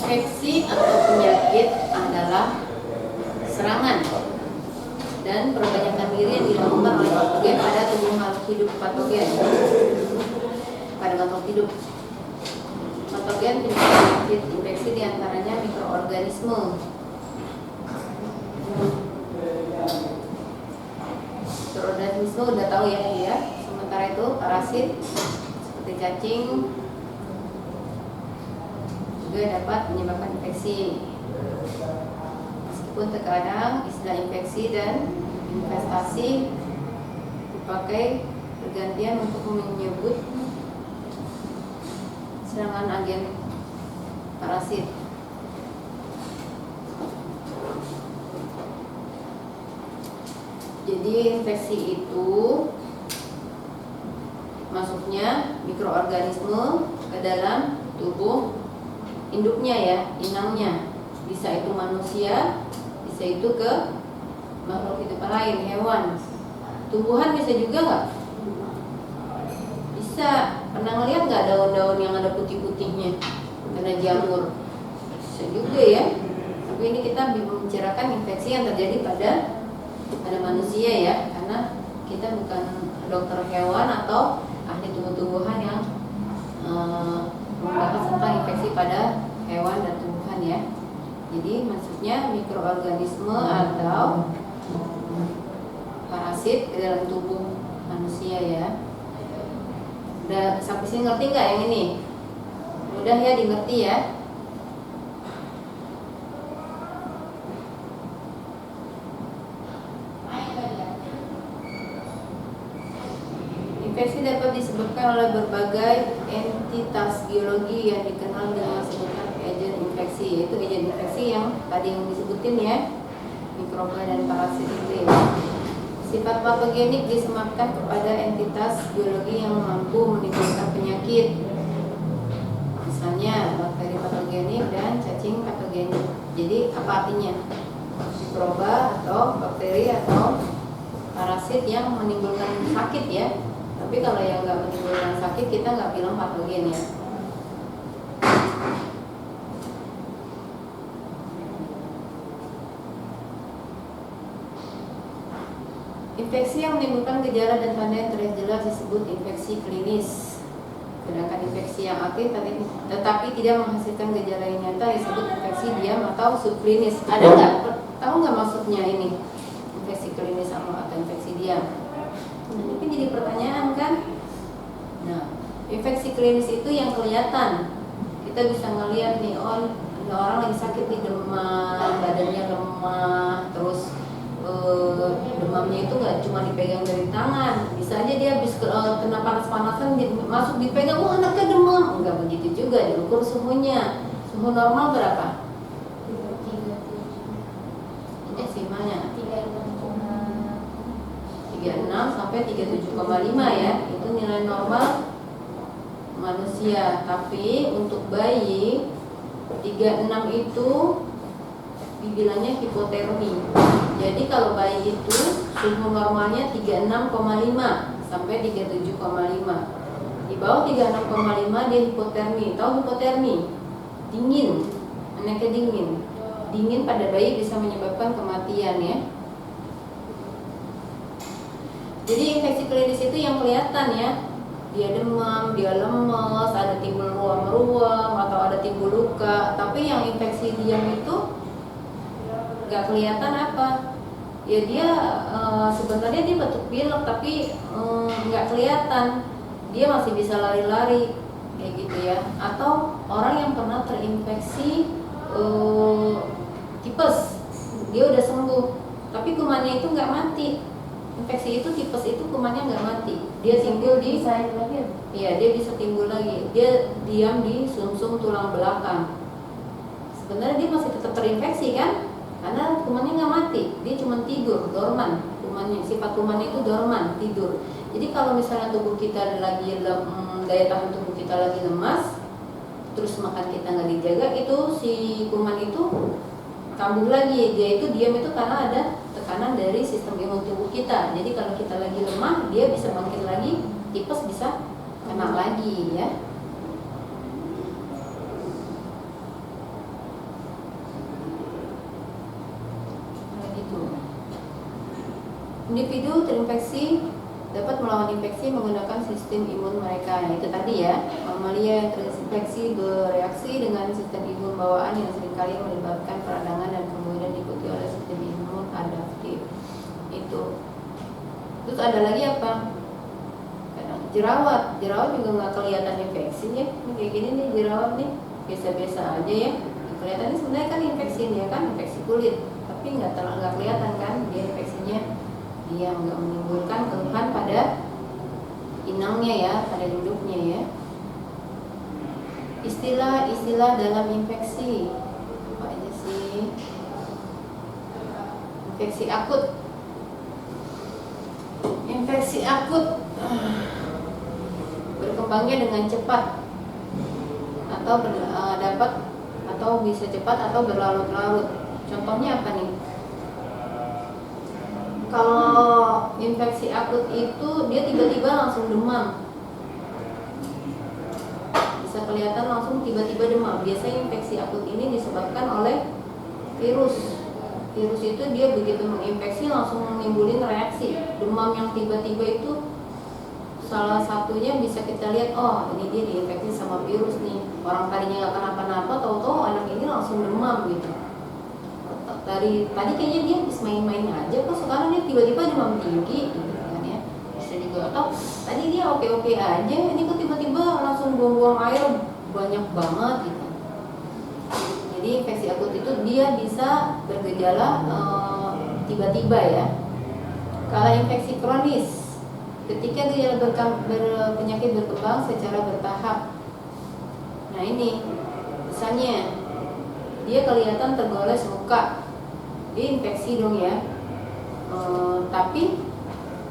Infeksi atau penyakit adalah serangan dan perbanyakan diri yang dilakukan oleh patogen pada tubuh makhluk hidup patogen. Pada makhluk hidup patogen penyakit infeksi diantaranya mikroorganisme. Mikroorganisme udah tahu ya. Sementara itu parasit seperti cacing juga dapat menyebabkan infeksi. Meskipun terkadang istilah infeksi dan infestasi dipakai bergantian untuk menyebut serangan agen parasit. Jadi infeksi itu masuknya mikroorganisme ke dalam tubuh induknya ya, inangnya. Bisa itu manusia, bisa itu ke makhluk hidup lain, hewan. Tumbuhan bisa juga nggak? Bisa. Pernah ngeliat nggak daun-daun yang ada putih-putihnya karena jamur? Bisa juga ya. Tapi ini kita membicarakan infeksi yang terjadi pada manusia ya, karena kita bukan dokter hewan atau ahli tumbuh-tumbuhan yang membahas tentang infeksi pada hewan dan tumbuhan ya. Jadi maksudnya mikroorganisme atau parasit ke dalam tubuh manusia ya. Udah sampai sini ngerti nggak yang ini? Mudah ya dimengerti ya. Infeksi dapat disebabkan oleh berbagai entitas biologi yang dikenal dengan sebutan agen infeksi, yaitu agen infeksi yang tadi yang disebutin ya, mikroba dan parasit itu ya. Sifat patogenik disematkan kepada entitas biologi yang mampu menimbulkan penyakit. Misalnya bakteri patogenik dan cacing patogenik. Jadi apa artinya? Mikroba atau bakteri atau parasit yang menimbulkan sakit ya. Tapi kalau yang nggak menimbulkan sakit kita nggak bilang patogen ya. Infeksi yang menimbulkan gejala dan tanda yang terlihat jelas disebut infeksi klinis. Sedangkan infeksi yang aktif tetapi tidak menghasilkan gejala yang nyata disebut infeksi diam atau subklinis. Ada nggak? Tahu nggak maksudnya ini? Infeksi klinis atau infeksi diam? Ini jadi pertanyaan kan? Nah, infeksi klinis itu yang kelihatan. Kita bisa ngelihat nih, oh ada orang lagi sakit nih, demam, badannya lemah, terus demamnya itu nggak cuma dipegang dari tangan, bisa aja dia habis kena panas-panasan masuk dipegang, wah anaknya demam. Enggak begitu juga, diukur suhunya. Suhu normal berapa? 36 sampai 37,5 ya, itu nilai normal manusia. Tapi untuk bayi 36 itu dibilangnya hipotermi. Jadi kalau bayi itu suhu normalnya 36,5 sampai 37,5. Di bawah 36,5 dia hipotermi. Tahu hipotermi? Dingin, anaknya dingin. Dingin pada bayi bisa menyebabkan kematian ya. Jadi infeksi klinis itu yang kelihatan ya. Dia demam, dia lemes, ada timbul ruam-ruam atau ada timbul luka. Tapi yang infeksi diam itu nggak kelihatan apa? Ya dia sebenarnya dia batuk pilek tapi nggak kelihatan. Dia masih bisa lari-lari kayak gitu ya. Atau orang yang pernah terinfeksi tipes, dia udah sembuh, tapi kumannya itu nggak mati. Infeksi itu tipes itu kumannya nggak mati, dia timbul di iya dia bisa timbul lagi, dia diam di sumsum tulang belakang. Sebenarnya dia masih tetap terinfeksi kan, karena kumannya nggak mati, dia cuma tidur, dorman. Kumannya, sifat kumannya itu dorman, tidur. Jadi kalau misalnya tubuh kita lagi daya tahan tubuh kita lagi lemas, terus makan kita nggak dijaga, itu si kuman itu kambuh lagi. Dia itu diam itu karena ada tekanan dari sistem imun tubuh kita. Jadi kalau kita lagi lemah, dia bisa bangkit lagi, tipes bisa kena lagi ya. Individu terinfeksi dapat melawan infeksi menggunakan sistem imun mereka. Nah, itu tadi ya, mamalia yang terinfeksi bereaksi dengan sistem imun bawaan yang seringkali menyebabkan peradangan dan kemudian diikuti oleh sistem imun adaptif. Itu. Terus ada lagi apa? Jerawat juga nggak kelihatan infeksi ya. Ini kayak gini nih jerawat nih, biasa-biasa aja ya. Kelihatannya sebenarnya kan infeksi dia kan infeksi kulit, tapi nggak kelihatan kan dia infeksinya. Dia nggak menimbulkan keluhan pada inangnya ya, pada induknya ya. Istilah-istilah dalam infeksi apa aja sih? Infeksi akut. Infeksi akut berkembangnya dengan cepat atau bisa cepat atau berlarut-larut. Contohnya apa nih? Kalau infeksi akut itu dia tiba-tiba langsung demam, bisa kelihatan langsung tiba-tiba demam. Biasanya infeksi akut ini disebabkan oleh virus. Virus itu dia begitu menginfeksi langsung menimbulin reaksi. Demam yang tiba-tiba itu salah satunya bisa kita lihat, oh ini dia diinfeksi sama virus nih. Orang tadinya nggak kenapa-napa, tahu-tahu anak ini langsung demam gitu. Tadi kayaknya dia habis main-main aja, kok sekarang dia tiba-tiba demam tinggi gitu kan ya. Bisa juga atau tadi dia oke-oke aja, ini kok tiba-tiba langsung buang-buang air banyak banget gitu. Jadi infeksi akut itu dia bisa bergejala tiba-tiba ya. Kalau infeksi kronis, ketika gejala penyakit berkembang secara bertahap. Nah ini, misalnya dia kelihatan tergoles muka, dia infeksi dong ya. Tapi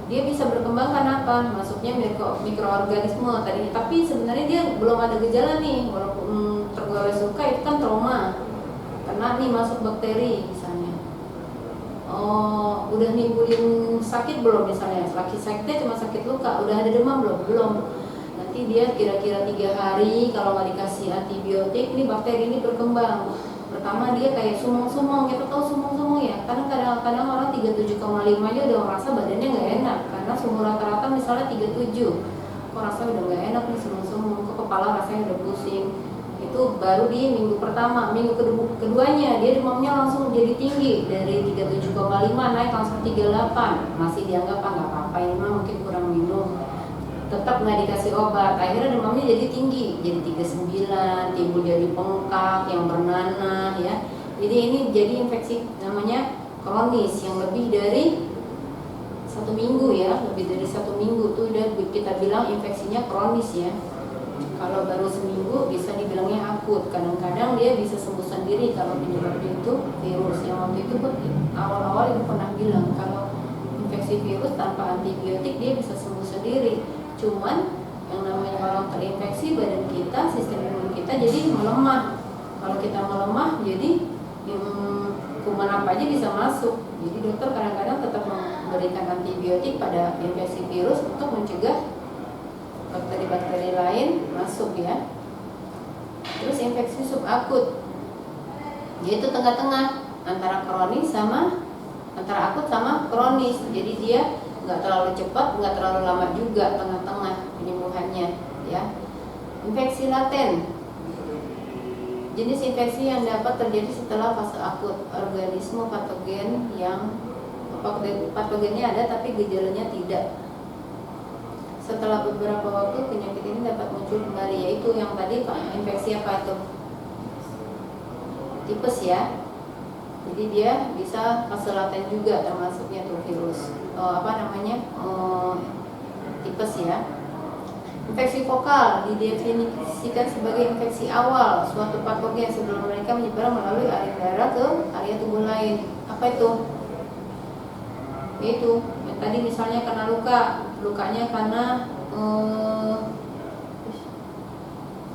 dia bisa berkembang karena apa? Masuknya mikroorganisme tadi. Tapi sebenarnya dia belum ada gejala nih, walaupun tergoles muka itu kan trauma. Karena nih masuk bakteri misalnya. Udah nimbulin sakit belum misalnya? Sakitnya cuma sakit luka, udah ada demam belum? Nanti dia kira-kira 3 hari kalau nggak dikasih antibiotik, ini bakteri ini berkembang. Pertama dia kayak sumong-sumong, kita tahu sumong-sumong ya. Karena kadang-kadang orang 37,5 aja udah merasa badannya nggak enak. Karena suhu rata-rata misalnya 37, kok rasanya udah nggak enak nih sumong-sumong, kok kepala rasanya udah pusing. Itu baru di minggu pertama. Minggu keduanya dia demamnya langsung jadi tinggi, dari 37,5 naik langsung 38. Masih dianggap nggak apa-apa, ini mah mungkin kurang minum. Tetap nggak dikasih obat, akhirnya demamnya jadi tinggi, jadi 39, timbul jadi bengkak yang bernanah ya. Jadi ini jadi infeksi namanya kronis yang lebih dari 1 minggu ya, lebih dari 1 minggu tuh udah kita bilang infeksinya kronis ya. Kalau baru seminggu bisa dibilangnya akut. Kadang-kadang dia bisa sembuh sendiri kalau penyebabnya itu virus. Yang waktu itu awal-awal ibu pernah bilang kalau infeksi virus tanpa antibiotik dia bisa sembuh sendiri. Cuman yang namanya orang terinfeksi, badan kita, sistem imun kita jadi melemah. Kalau kita melemah, jadi kuman apa aja bisa masuk. Jadi dokter kadang-kadang tetap memberikan antibiotik pada infeksi virus untuk mencegah bakteri-bakteri lain masuk ya. Terus infeksi subakut, yaitu tengah-tengah antara akut sama kronis. Jadi dia nggak terlalu cepat, nggak terlalu lama juga, tengah-tengah penyembuhannya ya. Infeksi laten, jenis infeksi yang dapat terjadi setelah fase akut. Organisme patogennya ada tapi gejalanya tidak. Setelah beberapa waktu penyakit ini dapat muncul kembali, yaitu yang tadi infeksi apa itu? Tipes ya. Jadi dia bisa fase laten juga, termasuknya tuh virus tipes ya. Infeksi vokal didefinisikan sebagai infeksi awal suatu patogen sebelum mereka menyebar melalui aliran darah ke area tubuh lain. Apa itu? Yaitu yang tadi misalnya karena lukanya karena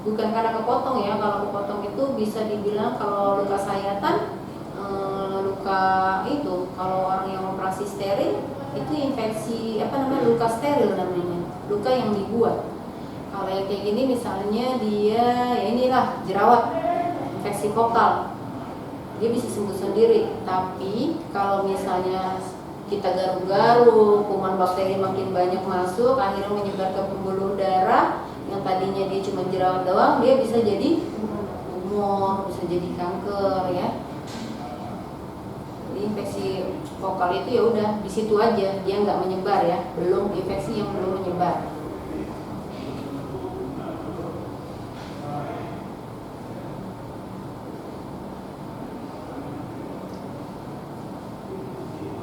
bukan karena kepotong ya. Kalau kepotong itu bisa dibilang, kalau luka sayatan, luka itu kalau orang yang operasi steril itu infeksi luka steril namanya, luka yang dibuat. Kalau yang kayak gini misalnya dia ya inilah jerawat, infeksi vokal, dia bisa sembuh sendiri. Tapi kalau misalnya kita garuk-garuk, kuman bakteri makin banyak masuk, akhirnya menyebar ke pembuluh darah. Yang tadinya dia cuma jerawat doang, dia bisa jadi tumor, bisa jadi kanker ya. Jadi infeksi vokal itu ya udah di situ aja, dia nggak menyebar ya, belum infeksi yang belum menyebar.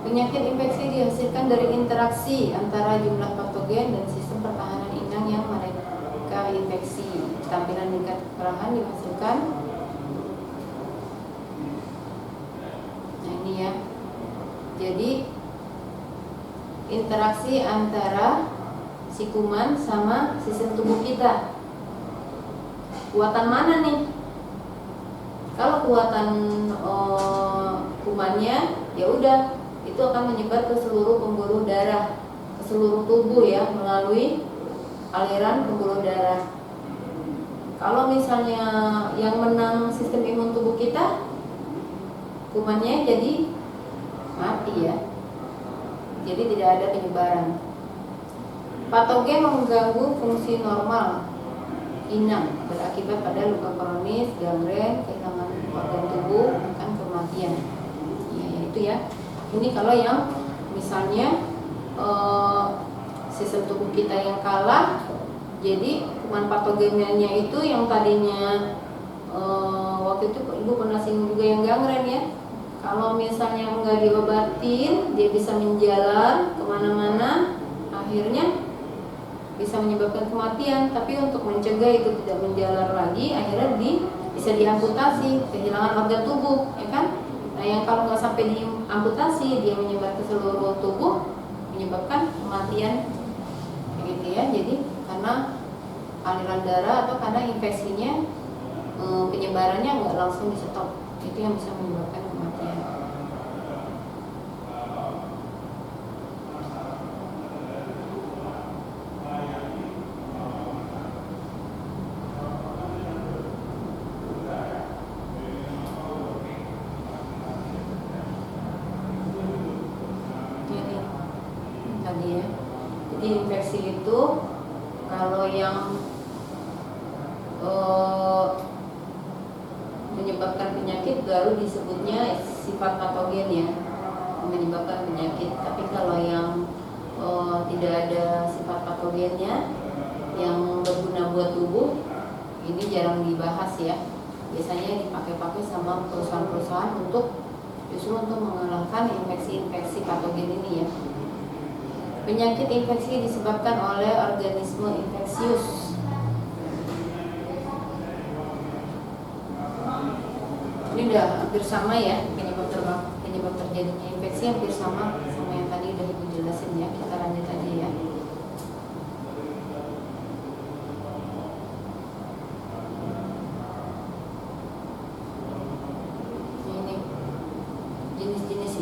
Penyakit infeksi dihasilkan dari interaksi antara jumlah patogen dan sistem pertahanan inang yang mereka infeksi. Tampilan tingkat keparahan dihasilkan. Nah ini ya. Jadi interaksi antara si kuman sama sistem tubuh kita. Kuatan mana nih? Kalau kuatan kumannya ya udah, itu akan menyebar ke seluruh pembuluh darah, ke seluruh tubuh ya, melalui aliran pembuluh darah. Kalau misalnya yang menang sistem imun tubuh kita, kumannya jadi mati ya, jadi tidak ada penyebaran. Patogen mengganggu fungsi normal inang, berakibat pada luka kronis, gangren, kehilangan organ tubuh, bahkan kematian. Ya, itu ya. Ini kalau yang misalnya sistem tubuh kita yang kalah, jadi kuman patogennya itu yang tadinya waktu itu ibu pernah singgung juga yang gangren ya. Kalau misalnya nggak diobatin, dia bisa menjalar kemana-mana, akhirnya bisa menyebabkan kematian. Tapi untuk mencegah itu tidak menjalar lagi, akhirnya bisa diamputasi, kehilangan organ tubuh, ya kan? Nah yang kalau nggak sampai diamputasi, dia menyebar ke seluruh tubuh, menyebabkan kematian, gitu ya. Jadi karena aliran darah atau karena infeksinya, penyebarannya nggak langsung di stop, itu yang bisa menyebabkan kematian. Jadi infeksi itu kalau yang menyebabkan penyakit baru disebutnya sifat patogen ya, menyebabkan penyakit. Tapi kalau yang tidak ada sifat patogennya yang berguna buat tubuh, ini jarang dibahas ya. Biasanya dipakai sama perusahaan-perusahaan justru untuk mengalahkan infeksi-infeksi patogen ini ya. Penyakit infeksi disebabkan oleh organisme infeksius. Ini udah hampir sama ya, penyebab terjadinya infeksi hampir sama yang tadi udah ibu jelasin ya. Kita lanjut aja ya. Ini jenis-jenis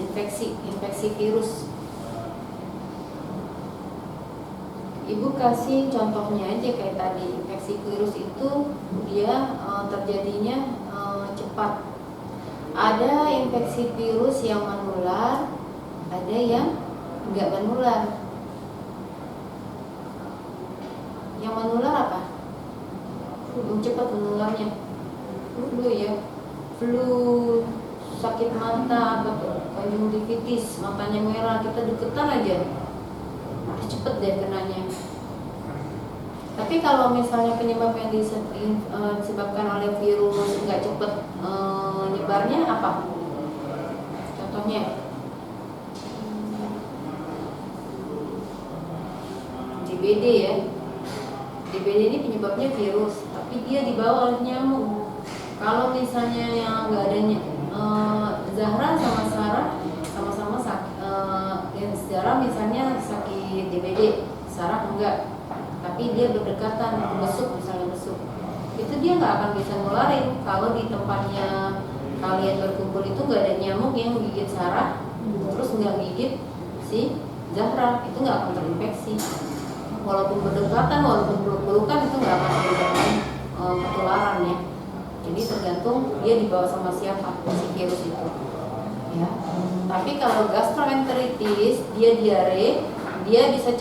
infeksi virus. Ibu kasih contohnya aja kayak tadi, infeksi virus itu dia terjadinya cepat. Ada infeksi virus yang menular, ada yang enggak menular. Yang menular apa? Cepat menularnya. Flu ya, flu, sakit mata, konjungtivitis, matanya merah, kita deketan aja, cepet deh kenanya. Tapi kalau misalnya penyebab yang disebabkan oleh virus nggak cepet nyebarnya apa? Contohnya DBD ya. DBD ini penyebabnya virus, tapi dia dibawa oleh nyamuk. Kalau misalnya yang nggak ada Zahra sama Sarah sama-sama Zahra misalnya sakit DBD, Sarah enggak, tapi dia berdekatan, besuk misalnya besuk, itu dia nggak akan bisa nularin. Kalau di tempatnya kalian berkumpul itu nggak ada nyamuk yang gigit Sarah, terus nggak gigit si Zahra, itu nggak akan terinfeksi. Walaupun berdekatan, walaupun peluk-pelukan, itu nggak akan menyebabkan ketularan ya. Jadi tergantung dia dibawa sama siapa si virus itu. Ya. Tapi kalau gastroenteritis, dia diare, dia bisa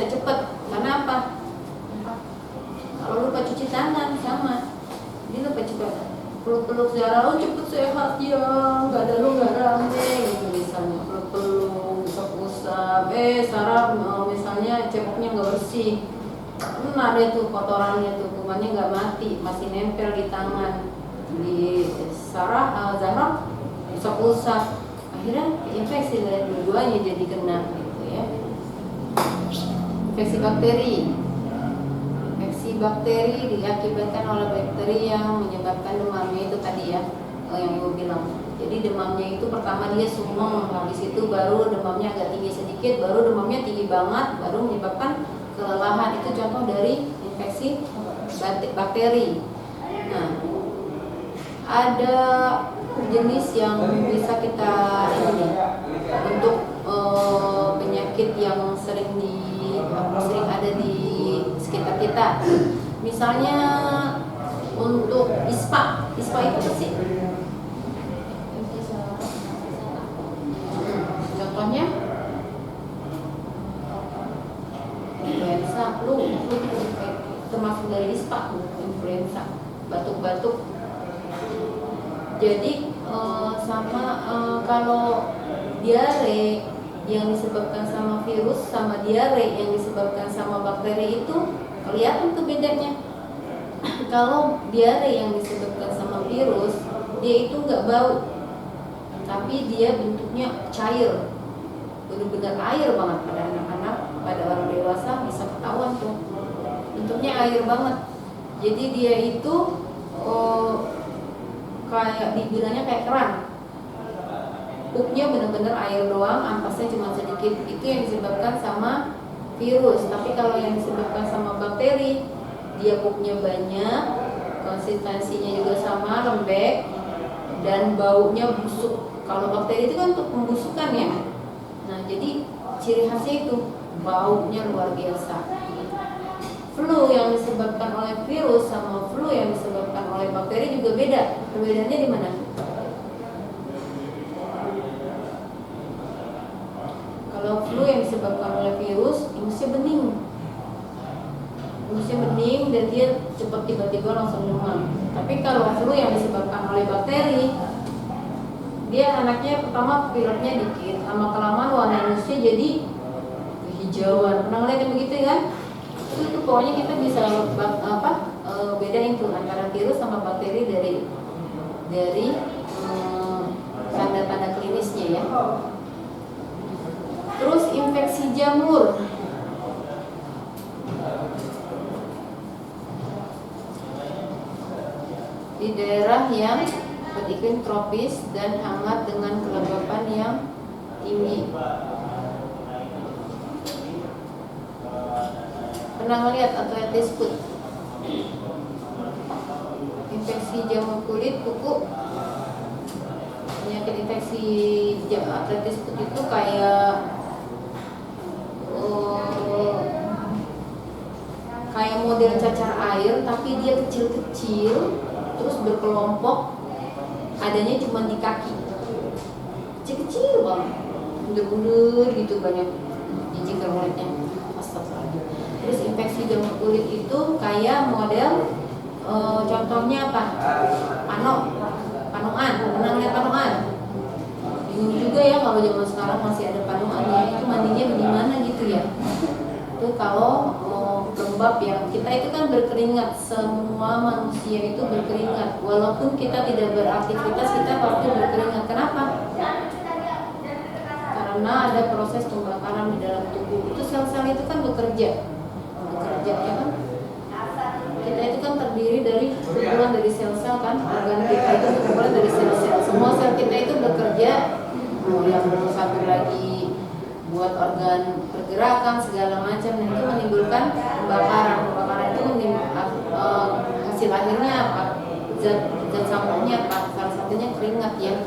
cepat. Karena apa? Kalau lupa cuci tangan sama, dia lupa cepat. Peluk-peluk Zara, cepet sehat ya, nggak ada lu nggak rame gitu misalnya. Peluk-peluk, usap-usap, Sarah misalnya ceboknya nggak bersih, ada tuh kotorannya tuh, kumannya nggak mati, masih nempel di tangan. Di Zahra usap-usap, akhirnya infeksi dari dua-duanya jadi kena gitu ya. Infeksi bakteri diakibatkan oleh bakteri yang menyebabkan demamnya itu tadi ya, yang gue bilang. Jadi demamnya itu pertama dia sumeng, habis itu baru demamnya agak tinggi sedikit, baru demamnya tinggi banget, baru menyebabkan kelelahan. Itu contoh dari infeksi bakteri. Nah, ada jenis yang bisa kita ini untuk penyakit yang sering ada di sekitar kita. Misalnya untuk ISPA itu apa sih? Contohnya influenza, flu termasuk dari ISPA, influenza, batuk-batuk. Jadi kalau diare yang disebabkan sama virus sama diare yang disebabkan sama bakteri itu kelihatan tuh bedanya. Kalau diare yang disebabkan sama virus, dia itu nggak bau, tapi dia bentuknya cair, benar-benar air banget. Pada anak-anak, pada orang dewasa bisa ketahuan tuh, bentuknya air banget. Jadi dia itu kayak dibilangnya kayak keran, pupnya benar-benar air doang, ampasnya cuma sedikit. Itu yang disebabkan sama virus. Tapi kalau yang disebabkan sama bakteri, dia pupnya banyak, konsistensinya juga sama, lembek, dan baunya busuk. Kalau bakteri itu kan untuk pembusukan ya. Nah, jadi ciri khasnya itu baunya luar biasa. Flu yang disebabkan oleh virus sama flu yang disebabkan oleh bakteri juga beda. Perbedaannya di mana? Kalau flu yang disebabkan oleh virus, ingusnya bening dan dia cepat tiba-tiba langsung demam. Tapi kalau flu yang disebabkan oleh bakteri, dia anaknya pertama pileknya dikit, lama-kelamaan warna ingusnya jadi kehijauan. Pernah ngeliat yang begitu kan? Itu pokoknya kita bisa bedain tuh antara virus sama bakteri dari tanda-tanda klinisnya ya. Terus infeksi jamur. Di daerah yang beriklim tropis dan hangat dengan kelembapan yang tinggi. Pernah ngeliat arthritis foot? Infeksi jamur kulit, kuku. Penyakit infeksi arthritis foot itu kayak model cacar air, tapi dia kecil-kecil, terus berkelompok, adanya cuma di kaki, kecil-kecil banget, bunder-bunder gitu, banyak jijik kulitnya. Astagfirullah. Terus infeksi jamur kulit itu kayak model contohnya apa? Panoan. Pernah lihat panoan? Bingung juga ya kalau zaman sekarang masih ada panoan ya. Itu mandinya bagaimana gitu ya? Itu kalau lembab ya, kita itu kan berkeringat, semua manusia itu berkeringat. Walaupun kita tidak beraktivitas, kita pasti berkeringat. Kenapa? Karena ada proses pembakaran di dalam tubuh. Itu sel-sel itu kan bekerja ya kan. Kita itu kan terdiri dari kumpulan dari sel-sel kan. Organ kita itu kumpulan dari sel-sel. Semua sel kita itu bekerja. Yang satu lagi buat organ pergerakan segala macam, dan itu menimbulkan pembakaran itu hasil akhirnya apa? Zat sampahnya apa? Salah satunya keringat ya.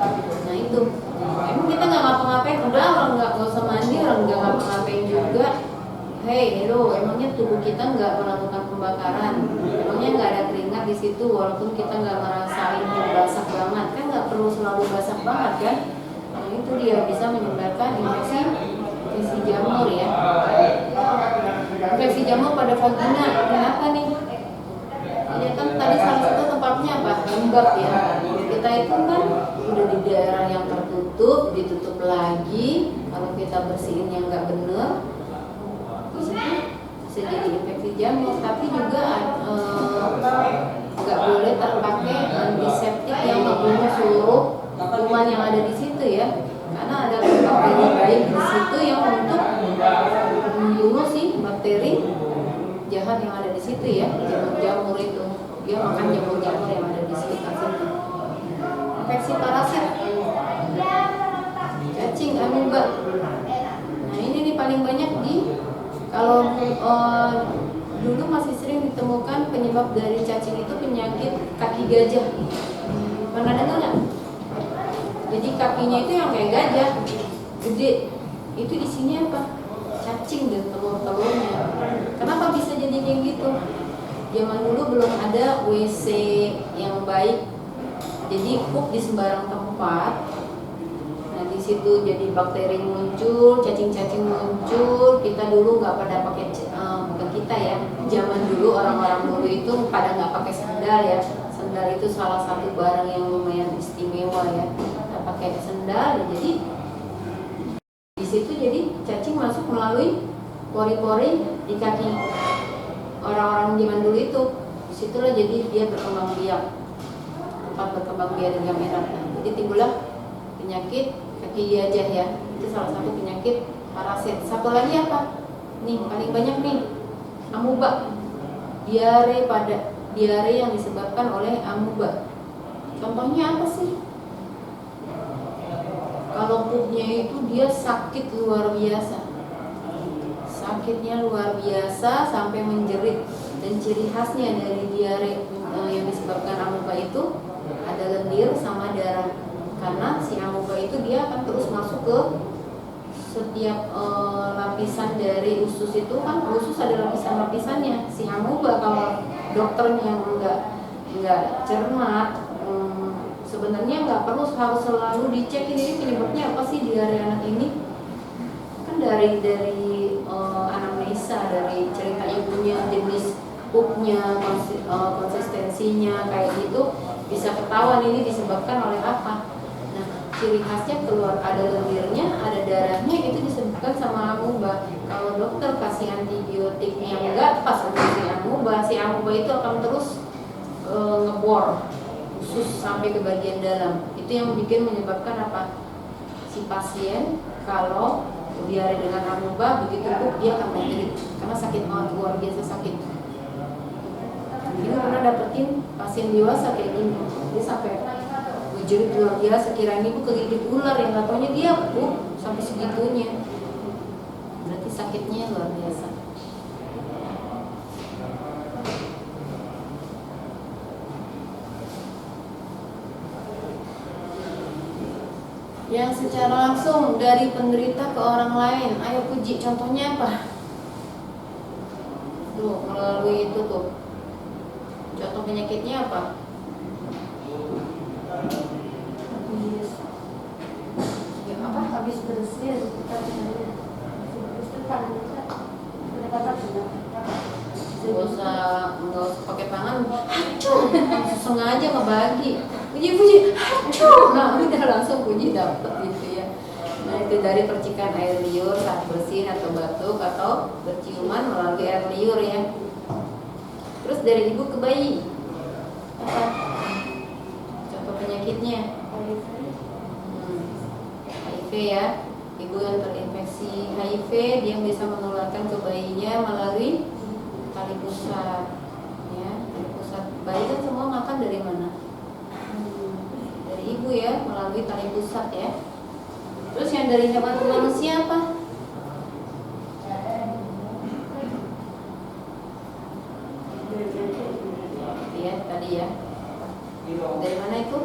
Nah itu emang kita nggak ngapa-ngapain, udah orang nggak usah mandi, orang nggak ngapa-ngapain juga. Hei, hello, emangnya tubuh kita nggak melakukan pembakaran? Emangnya nggak ada keringat di situ walaupun kita nggak ngerasain basah banget? Kan nggak perlu selalu basah banget kan? itu dia bisa menyebarkan infeksi jamur ya. Infeksi jamur pada vagina, kenapa nih? Ya kan tadi salah satu tempatnya apa? Lembab ya. Kita itu kan udah di daerah yang tertutup, ditutup lagi. Kalau kita bersihin yang nggak bener, di situ bisa jadi infeksi jamur. Tapi juga nggak boleh terpakai antiseptik yang membunuh seluruh kuman yang ada di situ ya. Karena ada bakteri baik di situ yang untuk membunuh si bakteri jahat yang ada di situ ya, jamur-jamur itu. Dia makan jamur-jamur yang ada di sekitar situ. Infeksi parasit, cacing, amoeba. Nah ini nih paling banyak kalau dulu masih sering ditemukan penyebab dari cacing itu penyakit kaki gajah. Pernah dengar nggak? Jadi kakinya itu yang kayak gajah, gede. Itu isinya apa? Cacing dan telur-telurnya. Kenapa bisa jadi kayak gitu? Zaman dulu belum ada WC yang baik, jadi pup di sembarang tempat. Nah di situ jadi bakteri muncul, cacing-cacing muncul. Kita dulu nggak pada pakai, bukan kita ya. Zaman dulu orang-orang dulu itu pada nggak pakai sendal ya. Sendal itu salah satu barang yang lumayan istimewa ya. Kita pakai sendal, jadi di situ jadi cacing masuk melalui pori-pori di kaki orang-orang zaman dulu itu. Disitulah jadi dia berkembang biak, tempat berkembang biak dengan enak. Jadi timbullah penyakit kaki gajah ya. Itu salah satu penyakit parasit. Satu lagi apa? Nih paling banyak nih, amoeba. Diare yang disebabkan oleh amoeba. Contohnya apa sih? Kalau pupnya itu dia sakit luar biasa. Sakitnya luar biasa sampai menjerit. Dan ciri khasnya dari diare yang disebabkan amoeba itu ada lendir sama darah. Karena si amoeba itu dia akan terus masuk ke setiap lapisan dari usus itu kan. Usus ada lapisan-lapisannya. Si amoeba kalau dokternya nggak cermat, sebenarnya nggak perlu harus selalu dicek ini penyebabnya apa sih diare anak ini. Kan dari anamnesa, dari cerita ibunya, jenis pupnya, konsistensinya kayak gitu bisa ketahuan ini disebabkan oleh apa. Nah ciri khasnya keluar ada lendirnya, ada darahnya, itu disebabkan sama amoeba. Kalau dokter kasih antibiotik yang enggak pas untuk si amoeba itu akan terus ngebor usus sampai ke bagian dalam. Itu yang menyebabkan apa? Si pasien kalau diare dengan amoeba begitu pup dia akan menjerit karena sakit banget, luar biasa sakit. Ini pernah dapetin pasien dewasa kayak gini, dia sampai menjerit luar biasa, kirain ibu kegigit ular, yang nggak taunya dia pup sampai segitunya. Berarti sakitnya luar biasa. Yang secara langsung dari penderita ke orang lain, ayo puji, contohnya apa? Tuh, melalui itu tuh. Contoh penyakitnya apa? Ya apa? Habis bersih, kita Nggak usah pakai tangan, hancur, sengaja ngebagi. Puji, hancur. Nah, udah langsung puji dapet gitu ya. Nah itu dari percikan air liur saat bersin atau batuk atau berciuman melalui air liur ya. Terus dari ibu ke bayi apa? Contoh penyakitnya HIV ya. Ibu yang terinfeksi HIV dia bisa menularkan ke bayinya melalui tali pusat ya. Tali pusat bayi kan semua makan dari mana? Dari ibu ya, melalui tali pusat ya. Terus yang dari hewan ke manusia apa? Ya tadi ya. Dari mana itu?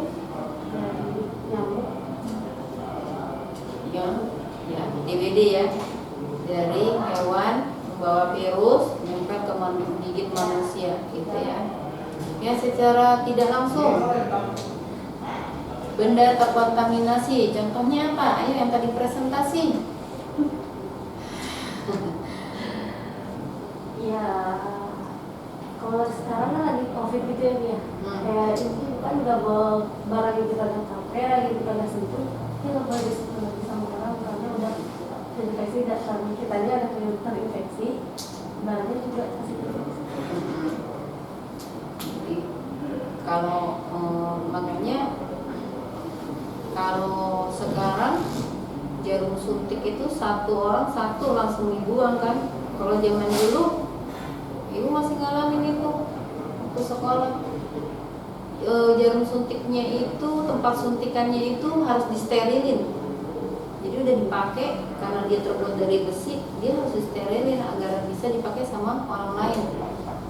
Ya, DBD ya. Dari hewan membawa virus menempel ke gigit manusia gitu ya. Ya secara tidak langsung benda terkontaminasi. Contohnya apa? Ayo yang tadi presentasi. Ya, kalau sekarang kan lagi COVID gitu ya, Mia. Kayak itu kan nggak bawa barang yang kita nggak pakai, lagi kita nggak sentuh, kita nggak boleh disentuh lagi sama orang karena udah terinfeksi dan kitanya ada terinfeksi, barangnya juga masih terinfeksi. Jadi kalau makanya kalau sekarang jarum suntik itu satu orang satu langsung dibuang kan. Kalau zaman dulu ibu masih ngalamin itu waktu sekolah. Jarum suntiknya itu, tempat suntikannya itu harus disterilin. Jadi udah dipakai karena dia terbuat dari besi, dia harus disterilin agar bisa dipakai sama orang lain.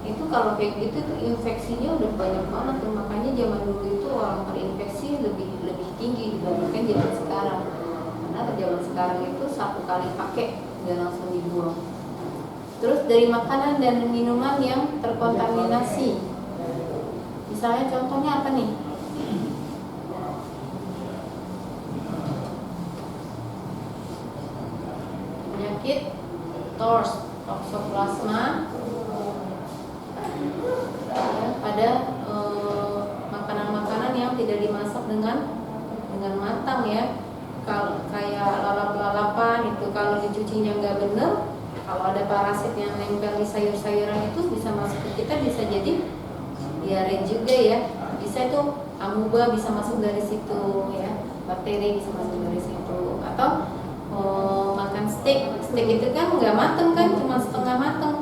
Itu kalau kayak gitu tuh infeksinya udah banyak banget tuh. Makanya zaman dulu itu orang terinfeksi lebih tinggi dibandingkan zaman sekarang. Karena zaman sekarang itu satu kali pakai dan langsung dibuang. Terus dari makanan dan minuman yang terkontaminasi. Misalnya contohnya apa nih? Penyakit TORS, toksoplasma ya, pada makanan-makanan yang tidak dimasak dengan matang ya. Kalau kayak lalap-lalapan itu kalau dicucinya nggak bener, kalau ada parasit yang nempel di sayur-sayuran itu bisa masuk ke kita, bisa jadi diare juga ya. Bisa itu amuba bisa masuk dari situ ya, bakteri bisa masuk dari situ. Atau makan steak itu kan nggak mateng kan, cuma setengah mateng.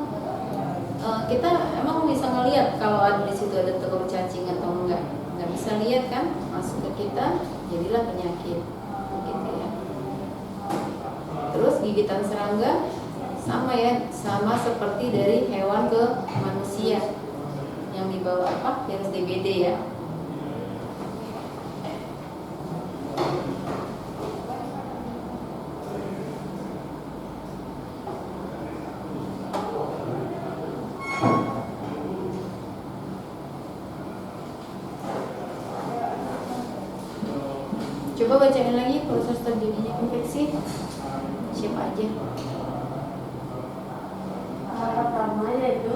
Kita emang bisa ngelihat kalau ada di situ ada telur cacing atau nggak bisa lihat kan, masuk ke kita jadilah penyakit gitu ya. Terus gigitan serangga sama ya, sama seperti dari hewan ke manusia yang dibawa apa, virus DBD ya. Coba bacain lagi proses terjadinya infeksi. Siapa aja? Pertama yaitu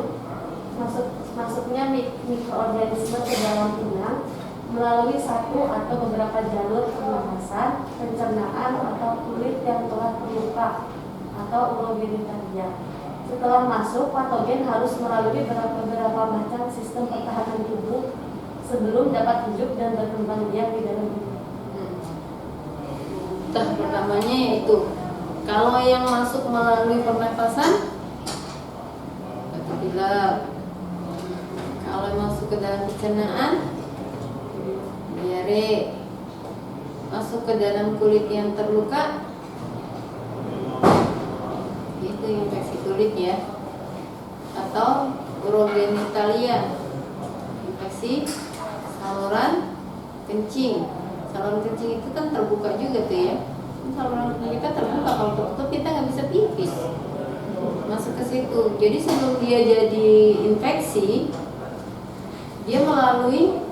masuknya mikroorganisme ke dalam inang melalui satu atau beberapa jalur pernapasan, pencernaan atau kulit yang telah terluka atau urogenitalia. Setelah masuk, patogen harus melalui beberapa macam sistem pertahanan tubuh sebelum dapat hidup dan berkembang biak di dalam tubuh. Tahap pertamanya yaitu kalau yang masuk melalui pernapasan batuk pilek, kalau masuk ke dalam pencernaan diare, masuk ke dalam kulit yang terluka itu infeksi kulit ya, atau urogenitalia infeksi saluran kencing. Saluran kencing itu kan terbuka juga tuh ya. Saluran kencing kita terbuka, kalau tertutup kita nggak bisa pipis, masuk ke situ. Jadi sebelum dia jadi infeksi, dia melalui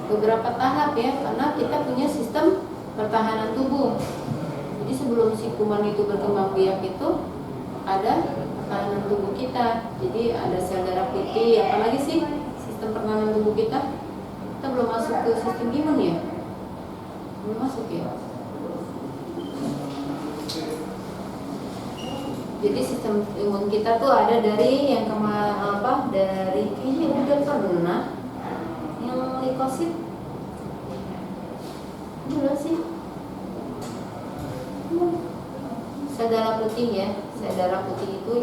beberapa tahap ya, karena kita punya sistem pertahanan tubuh. Jadi sebelum si kuman itu berkembang biak itu ada pertahanan tubuh kita. Jadi ada sel darah putih, apalagi sih sistem pertahanan tubuh kita. Kita belum masuk ke sistem imun ya, belum masuk ya. Jadi sistem imun kita tuh ada dari yang dari kayaknya udah pernah yang leukosit, belum sih? Sel darah putih ya, sel darah putih itu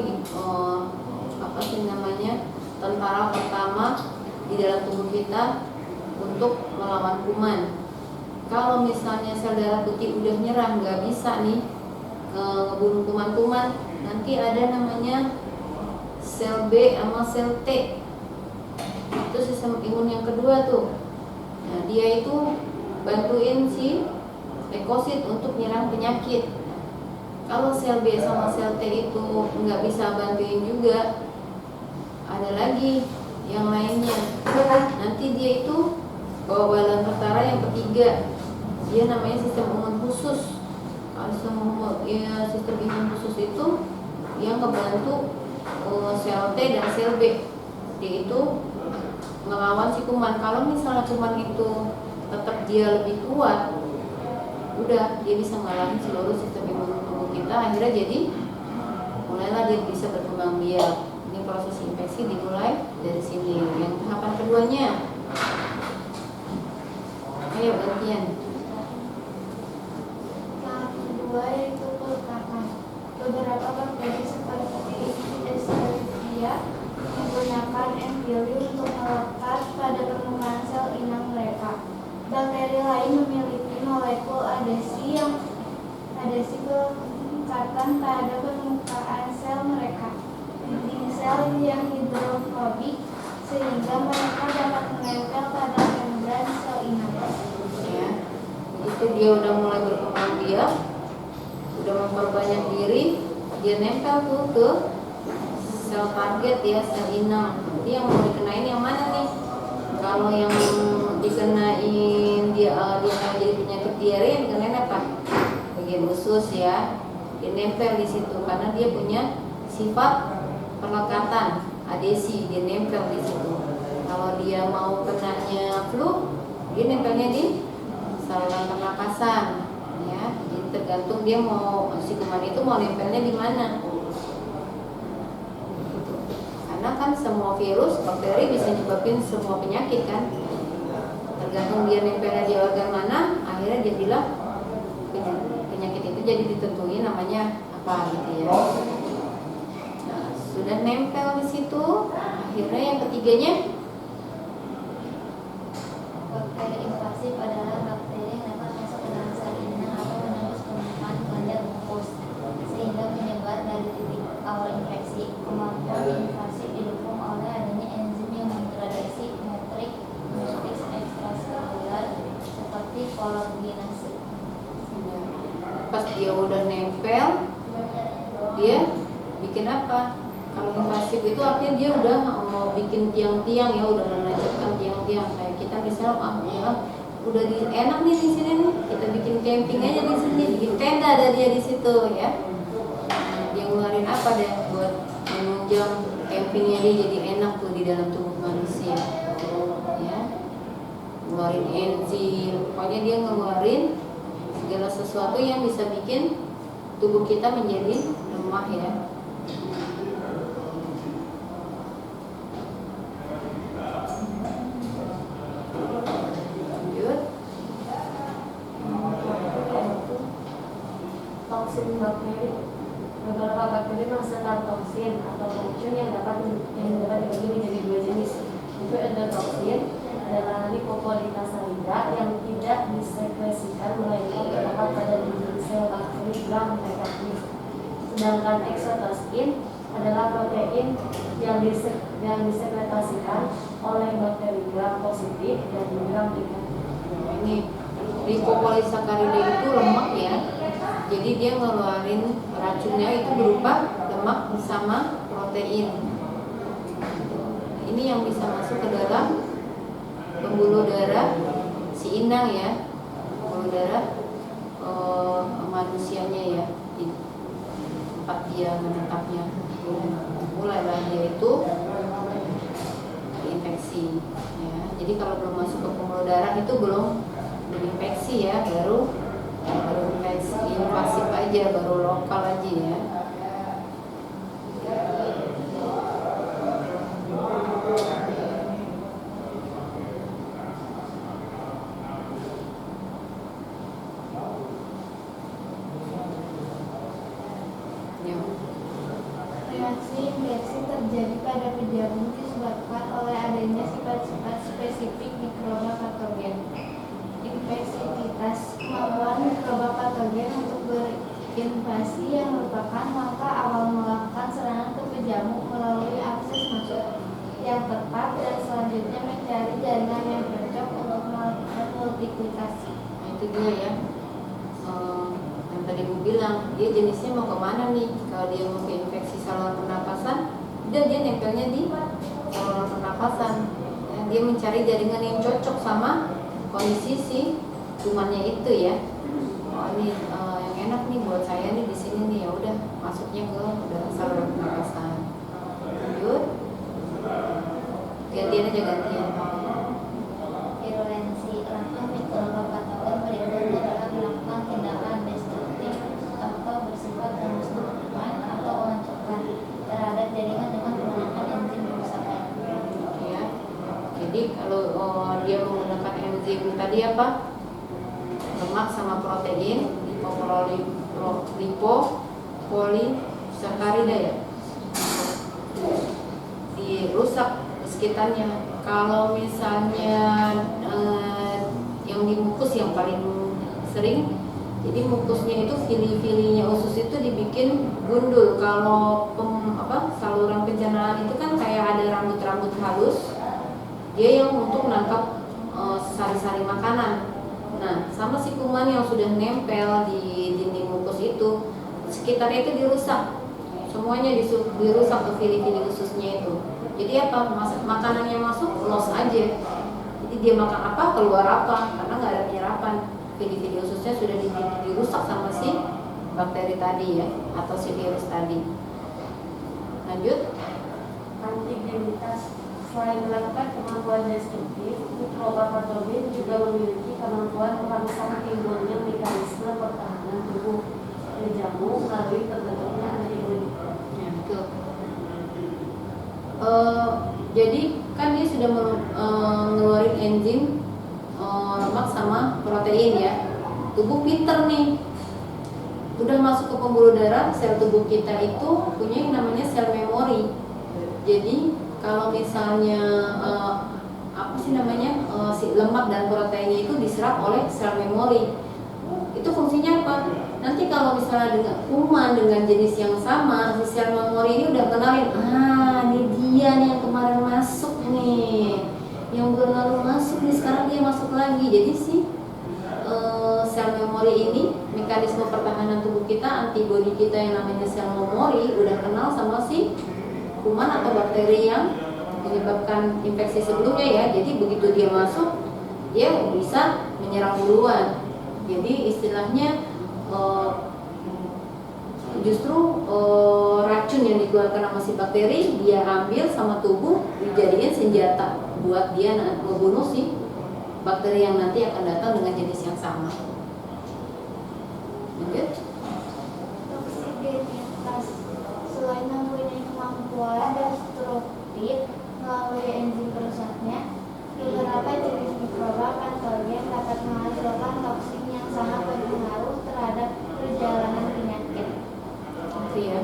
apa sih namanya, tentara pertama di dalam tubuh kita untuk melawan kuman. Kalau misalnya sel darah putih udah nyerah, nggak bisa nih ngebunuh kuman-kuman, nanti ada namanya sel B sama sel T. Itu sistem imun yang kedua tuh. Nah, dia itu bantuin si leukosit untuk nyerang penyakit. Kalau sel B sama sel T itu nggak bisa bantuin juga, ada lagi yang lainnya. Nanti dia itu bahwa balon pertara yang ketiga, dia namanya sistem imun khusus. Sistem imun khusus itu yang ngebantu sel T dan sel B, dia itu ngelawan si kuman. Kalau misalnya kuman itu tetap dia lebih kuat, udah dia bisa ngalahin seluruh sistem imun tubuh kita. Akhirnya jadi mulailah dia bisa berkembang biak. Ini proses infeksi dimulai dari sini. Yang tahapan keduanya, ayo gantian. Tahap kedua yaitu peletakan. Beberapa bakteri seperti Escherichia menggunakan enzim untuk melekat pada permukaan sel inang mereka. Bakteri lain memiliki molekul adesi pelekatan pada permukaan sel mereka. Dinding sel yang hidrofobik sehingga mereka dapat menempel pada membran sel inang. Ya, itu dia udah mulai berkembang biak, udah memperbanyak diri, dia nempel tuh ke sel target ya, sel inang. Jadi yang mau dikenain yang mana nih? Kalau yang dikenain dia jadi penyakit diare, yang dikenain apa? Bagian usus ya, dia nempel di situ karena dia punya sifat pelekatan, adesi, dia nempel di situ. Kalau dia mau kenanya flu, dia nempelnya di saluran pernapasan ya. Jadi tergantung dia mau, si kuman itu mau nempelnya di mana. Karena kan semua virus, bakteri bisa nyebabin semua penyakit kan. Tergantung dia nempelnya di organ mana, akhirnya dia bilang penyakit itu jadi ditentuin namanya apa gitu ya. Nah, sudah nempel di situ, akhirnya yang ketiganya, Bakteri invasif adalah bakteri yang dapat masuk ke dalam sel inang atau menembus permukaan kelenjar mukus sehingga menyebar dari titik awal infeksi. Kemampuan invasif didukung oleh adanya enzim yang mendegradasi matriks ekstraseluler seperti kolagenase. pas dia udah nempel, dia bikin apa? Kalau invasif itu artinya dia udah mau bikin tiang-tiang ya, udah menancapkan tiang-tiang. Kayak kita misalnya udah enak nih di sini nih, kita bikin camping aja di sini, bikin tenda ada dia di situ ya. Dia ngeluarin apa deh buat menunjang campingnya dia jadi enak tuh di dalam tubuh manusia ya. Ngeluarin enzim, pokoknya dia ngeluarin segala sesuatu yang bisa bikin tubuh kita menjadi lemah ya. Lanjut. Toksin bakteri. Beberapa bakteri menghasilkan toksin atau racun yang dapat dibagi menjadi dua jenis. Itu endotoksin adalah Lipopolysaccharida yang tidak disekresikan melainkan terdapat pada dinding sel bakteri gram negatif. Sedangkan eksotoksin adalah protein yang disekretasikan oleh bakteri gram positif dan gram negatif. Ini lipopolysaccharida itu lemak ya. Jadi dia ngeluarin racunnya itu berupa lemak bersama protein. Ini yang bisa masuk ke dalam pembuluh darah si inang ya, pembuluh darah manusianya ya, di tempat dia menetapnya. Mulailah dia itu infeksi ya. Jadi kalau belum masuk ke pembuluh darah itu belum infeksi ya, baru infeksi invasif aja, baru lokal aja ya. Reaksi infeksi terjadi pada penjamu disebabkan oleh adanya sifat-sifat spesifik mikroba patogen. Infeksivitas kemampuan mikroba patogen untuk berinvasi yang merupakan langkah awal melakukan serangan ke penjamu melalui akses masuk yang tepat dan selanjutnya mencari jaringan yang cocok untuk melakukan multiplikasi. Nah, itu dia ya. Yang tadi gue bilang, dia jenisnya mau kemana nih? Kalau dia mau ke infeksi saluran pernapasan, udah dia nempelnya di saluran pernapasan ya, dia mencari jaringan yang cocok sama kondisi si kumannya itu ya. Oh, ini yang enak nih buat saya nih di sini nih, ya udah masuknya ke saluran pernapasan. Lanjut. Gantian aja gantian. Virulensi langkah mikropatogen berikutnya adalah melakukan tindakan destruktif atau bersifat memusnahkan atau menghancurkan terhadap jaringan dengan menggunakan enzim perusakan. Ya. Jadi kalau dia menggunakan enzim tadi apa? Lemak sama protein, lipopolisakarida ya. Dirusak sekitarnya. Kalau misalnya yang di mukus yang paling sering, jadi mukusnya itu fili-filinya usus itu dibikin gundul. Kalau saluran pencernaan itu kan kayak ada rambut-rambut halus, dia yang untuk menangkap sari-sari makanan. Nah, sama si kuman yang sudah nempel di dinding mukus itu, sekitarnya itu dirusak. Semuanya dirusak ke fili-fili ususnya itu. Jadi apa? Makanan yang masuk loss aja. Jadi dia makan apa, keluar apa, karena nggak ada penyerapan. Fili-fili ususnya sudah dirusak sama si bakteri tadi ya, atau si virus tadi. Lanjut. Antigenitas. Selain melakukan kemampuan destruktif, mikropatogen juga memiliki kemampuan merangsang timbulnya mekanisme pertahanan tubuh terjamu melalui terbentuknya antibodi. Ya, betul. Jadi kan dia sudah ngeluarin enzim lemak sama protein ya. Tubuh pinter nih, udah masuk ke pembuluh darah. Sel tubuh kita itu punya yang namanya sel memori. Jadi kalau misalnya si lemak dan proteinnya itu diserap oleh sel memori, itu fungsinya apa? Nanti kalau misalnya dengan kuman dengan jenis yang sama, si sel memori ini udah kenalin, ini dia nih yang kemarin masuk nih, yang bulan lalu masuk nih, sekarang dia masuk lagi. Jadi si sel memori ini, mekanisme pertahanan tubuh kita, antibodi kita yang namanya sel memori udah kenal sama si kuman atau bakteri yang menyebabkan infeksi sebelumnya ya. Jadi begitu dia masuk, dia bisa menyerang duluan. Jadi istilahnya justru racun yang dikeluarkan sama si bakteri dia ambil sama tubuh, dijadiin senjata buat dia membunuh si bakteri yang nanti akan datang dengan jenis yang sama. Lanjut. Toksigenitas. Selain mempunyai kemampuan destruktif melalui enzim perusaknya, beberapa jenis mikroba patogen dapat menghasilkan toksin yang sangat berpengaruh terhadap perjalanan penyakit. Itu ya.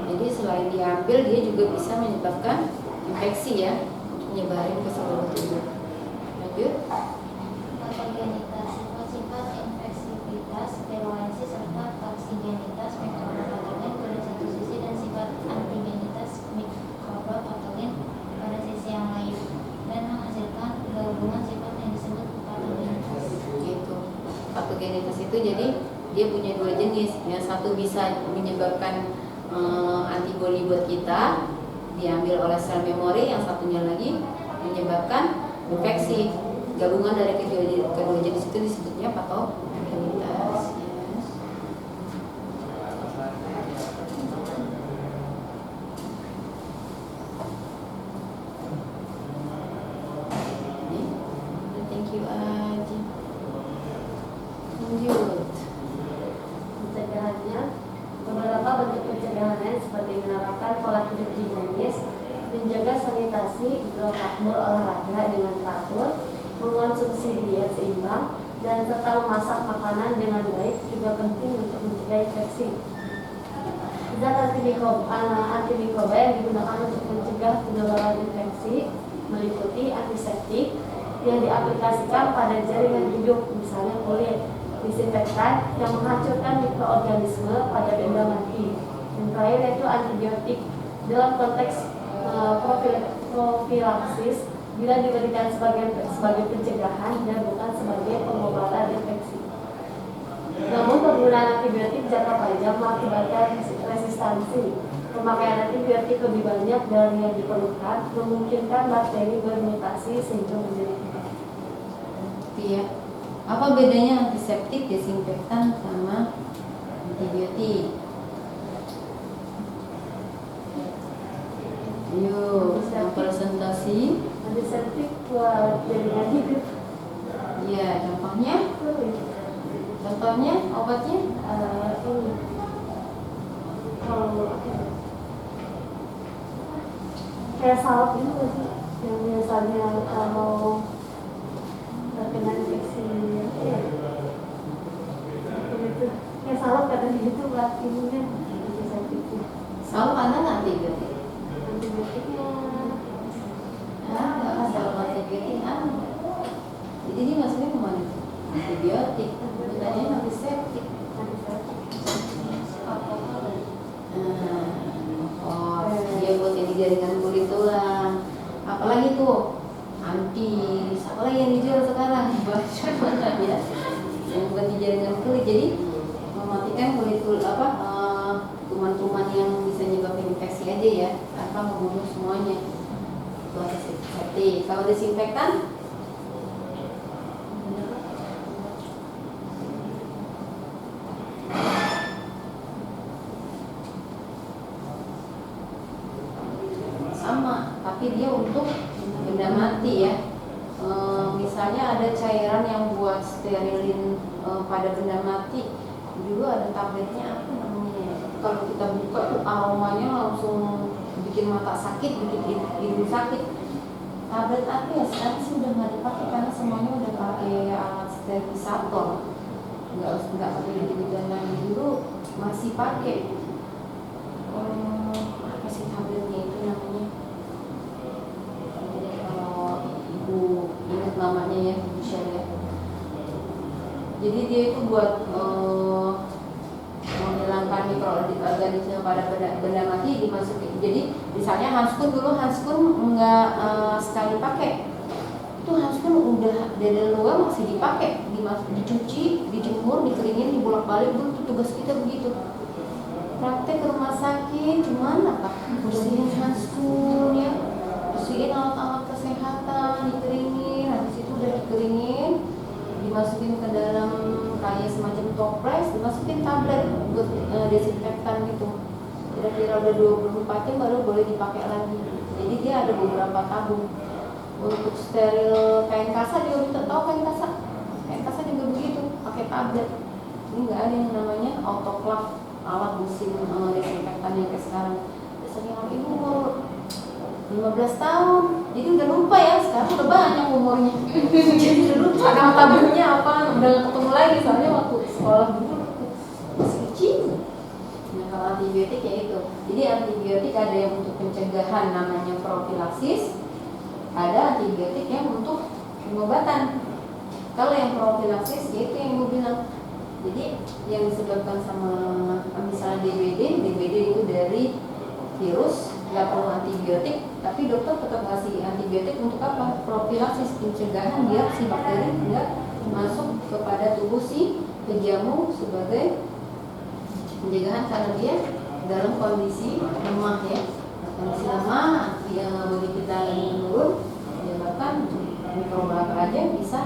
Jadi selain diambil, dia juga bisa menyebabkan infeksi ya, menyebarin ke seluruh tubuh. Lanjut. Patogenitas, sifat-sifat infeksivitas, virulensi serta toksigenitas mikroba patogen pada satu sisi dan sifat antigenitas mikroba patogen pada sisi yang lain, dan menghasilkan gabungan sifat yang disebut patogenitas. Gitu. Patogenitas itu jadi dia punya dua jenis. Yang satu bisa menyebabkan antibodi buat kita, diambil oleh sel memori. Yang satunya lagi menyebabkan infeksi. Gabungan dari kedua jenis itu disebutnya patogenitas. Thank you Aji. Lanjut. Pencegahannya, beberapa bentuk pencegahannya seperti menerapkan pola hidup higienis, menjaga sanitasi, berolahraga dengan teratur, mengonsumsi diet seimbang, dan serta memasak makanan dengan baik juga penting untuk mencegah infeksi. Zat antimikroba yang digunakan untuk mencegah penularan infeksi meliputi antiseptik yang diaplikasikan pada jaringan hidup, misalnya kulit, disinfektan yang menghancurkan mikroorganisme pada benda mati, dan terakhir yaitu antibiotik dalam konteks profilaksis bila diberikan sebagai pencegahan dan bukan sebagai pengobatan infeksi. Namun penggunaan antibiotik jangka panjang mengakibatkan resistansi. Pemakaian antibiotik lebih banyak dari yang diperlukan memungkinkan bakteri bermutasi sehingga menjadi infeksi. Tapi ya, apa bedanya antiseptik, desinfektan sama antibiotik? Yuk, yang presentasi. Antiseptik buat jaringan hidup. Ya, contohnya? Contohnya obatnya? Ini kalau kayak salep itu nggak sih yang biasanya kalau terkena infeksi ya gitu kayak salep katanya gitu buat ininya antiseptiknya. Selalu ada nggak antibiotik? Antibiotiknya Ada, obat antibiotik ada. Jadi ini maksudnya kemana? Antibiotik, bukannya antiseptik. Oh, dia buat yang di jaringan kulit tulang. Apalagi tuh antis, apalagi yang dijual sekarang banyak banget ya. Yang buat di jaringan kulit, jadi mematikan kulit kuman-kuman yang bisa nyebabin infeksi aja ya, tanpa membunuh semuanya. Itu antiseptik. Kalau desinfektan, sama, tapi dia untuk benda mati ya. Misalnya ada cairan yang buat sterilin pada benda mati. Dulu ada tabletnya apa namanya ya? Kalau kita buka tuh aromanya langsung bikin mata sakit, bikin hidung sakit. Tablet apa ya? Sekarang sih udah nggak dipakai karena semuanya udah pakai alat sterilisator. Nggak pakai gitu-gituan lagi. Dulu masih pakai. Apa sih tabletnya itu namanya? Kalau ibu ingat namanya ya, Michelle ya. Jadi dia itu buat menghilangkan mikroorganisme pada benda mati dimasukin. Jadi misalnya handskun dulu nggak sekali pakai. Itu handskun udah dari luar masih dipakai, dicuci, dijemur, dikeringin, dibolak-balik. Itu tugas kita begitu. Praktek ke rumah sakit cuman apa? Bersihin handskun ya, bersihin alat-alat kesehatan, dikeringin. Habis itu udah dikeringin, dimasukin ke dalam kayak semacam toples, dimasukin tablet buat desinfektan gitu. Kira-kira udah 24 jam baru boleh dipakai lagi. Jadi dia ada beberapa tabung. Untuk steril kain kasa juga kita tahu kain kasa juga begitu, pakai tablet. Ini nggak ada yang namanya autoclave, alat mesin desinfektan yang kayak sekarang. Biasanya orang ibu umur 15 tahun, jadi udah lupa ya, sekarang udah banyak umurnya. Jadi udah lupa nama tabungnya apa, udah gak ketemu lagi soalnya waktu sekolah dulu masih kecil. Nah kalau antibiotik ya itu, jadi antibiotik ada yang untuk pencegahan namanya profilaksis, ada antibiotik yang untuk pengobatan. Kalau yang profilaksis ya itu yang gue bilang. Jadi yang disebabkan sama misalnya DBD itu dari virus, nggak perlu antibiotik, tapi dokter tetap ngasih antibiotik untuk apa? Profilaksis, pencegahan biar si bakteri nggak masuk kepada tubuh si penjamu sebagai pencegahan karena dia dalam kondisi lemah ya. Kondisi lemah yang bagi kita menurun, menyebabkan mikroba apa aja bisa